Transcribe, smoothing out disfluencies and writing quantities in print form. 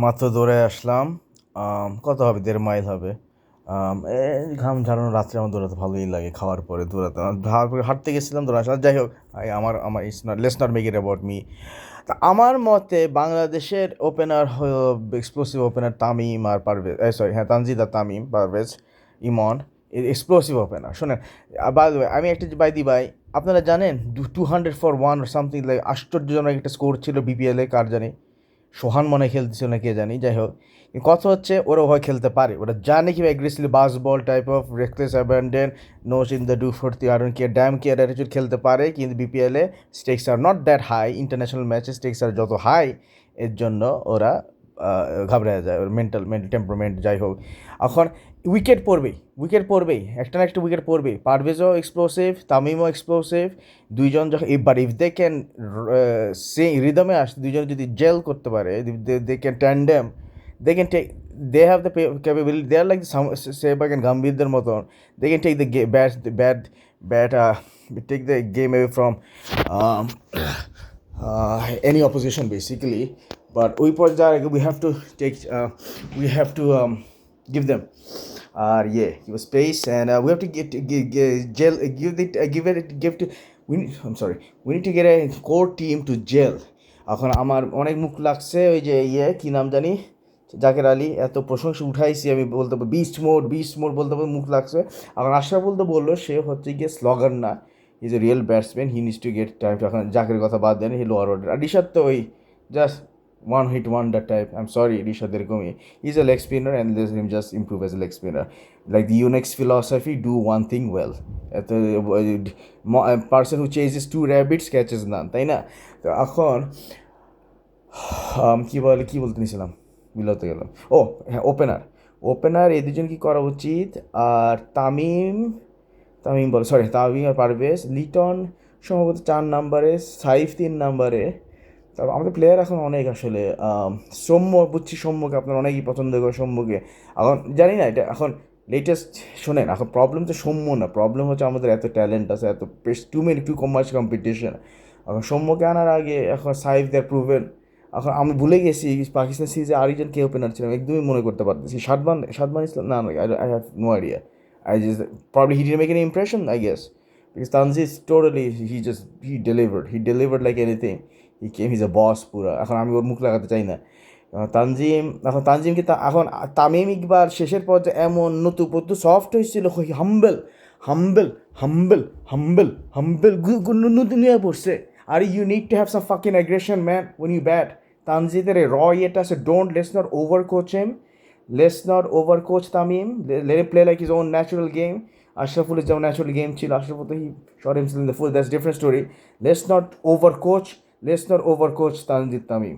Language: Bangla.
মাত্র দৌড়ে আসলাম। কত হবে, 1.5 মাইল হবে। ঘাম ঝাড়ানো রাত্রে আমার দৌড়াতে ভালোই লাগে, খাওয়ার পরে দৌড়াতে হাঁটতে গেছিলাম, দৌড়ে আসলাম। যাই হোক, আমার it's not, let's not make it about me. তা আমার মতে বাংলাদেশের ওপেনার এক্সপ্লোসিভ ওপেনার তামিম আর পারভেজ, সরি হ্যাঁ, তানজিদ আর তামিম, পারভেজ, ইমন, এক্সপ্লোসিভ ওপেনার। শোনেন, বাই দ্য ওয়ে, আমি একটা ভাই, আপনারা জানেন 200 for 1 সামথিং, লাইক আশ্চর্যজনক একটা স্কোর ছিল বিপিএলে, কার জানি সোহান মনে হয় খেলতেছিল না, কে জানি। যাই হোক, কথা হচ্ছে ওরা হয় খেলতে পারে, ওরা জানে কি aggressively Bazball type of reckless abandon, knows in the do fourth iron কে ড্যাম কেয়ার অ্যাটিটিউড খেলতে পারে। কিন্তু বিপিএলে stakes are not that high, international ম্যাচে স্টেক্স আর যত হাই, এর জন্য ওরা ঘাবড়ে যায়, ওর মেন্টাল টেম্পারমেন্ট। যাই হোক, এখন উইকেট পড়বেই, একটা না একটা উইকেট পড়বেই। পারভেজও এক্সপ্লোসিভ, তামিমও এক্সপ্লোসিভ। দুইজন যখন এবার ইফ দে ক্যান সে রিদমে আসে, দুইজন যদি জেল করতে পারে, they can tandem, they can take, they have the capability, they are like Sehwag and গাম্ভীরদের মতন। They can take the bat take the game away from um, any opposition basically. But we have to take give them give a space, and we have to we need to get a core team to gel. এখন আমার অনেক মুখ লাগছে ওই যে কি নাম জানি, জাকের আলী, এত প্রশংসা উঠাইছি আমি, বলতে বিস্ট মোড বলতে মুখ লাগছে। এখন আশরাফুল তো বললো সে হচ্ছে গিয়ে স্লগার না, is a real batsman, he needs to get time. এখন জাকের কথা বাদ দেন, হি লোয়ার অর্ডার। আর রিশাদ তো ওই just one hit wonder type. I am sorry, Rishad এরকমই, is a leg spinner and let's him just improve as a leg spinner. Like the Yonex philosophy, do one thing well. এত person who chases 2 rabbits catches none, তাই না? তো এখন কী বলতে নিয়েছিলাম, মিলাতে গেলাম। ও হ্যাঁ, ওপেনার এই দুজন কী করা উচিত। আর তামিম আর পারভেজ, লিটন সম্ভবত 4 নম্বরে, সাইফ 3 নম্বরে। তারপর আমাদের প্লেয়ার এখন অনেক আসলে, সৌম্যকে আপনার অনেকই পছন্দ করে সৌম্যকে। এখন জানি না এটা এখন লেটেস্ট, শোনেন, এখন প্রবলেম তো সৌম্য না, প্রবলেম হচ্ছে আমাদের এত ট্যালেন্ট আছে, এত টু মাচ কম্পিটিশন। এখন সৌম্যকে আনার আগে এখন সাইফ দেয়ার প্রুভেন। এখন আমি ভুলে গেছি পাকিস্তান সিরিজে আরেকজন কে ওপেনার ছিলাম, একদমই মনে করতে পারতেছি। সাদমান ইসলাম, না, I have no idea. I just probably he didn't make any impression, I guess, because Tanzi is totally, he delivered like anything. He's a boss পুরা। এখন আমি ওর মুখ লাগাতে চাই না। তানজিমকে এখন তামিম ইকবাল শেষের পর্যায়ে এমন নতুন সফট হয়েছিল, হাম্বেল হাম্বেল নতুন নিয়ে পড়ছে। আর you need to have some fucking aggression man when you bat. তানজিদের র ইয়েটা আছে, let's not over coach him, let's not over coach Tamim, let him play like his own natural game. আশরাফুলের যেমন ন্যাচারাল গেম ছিল, আশরাফুল তো he shot himself in the foot, that's different story. Let's not over coach Tanzid Tamim.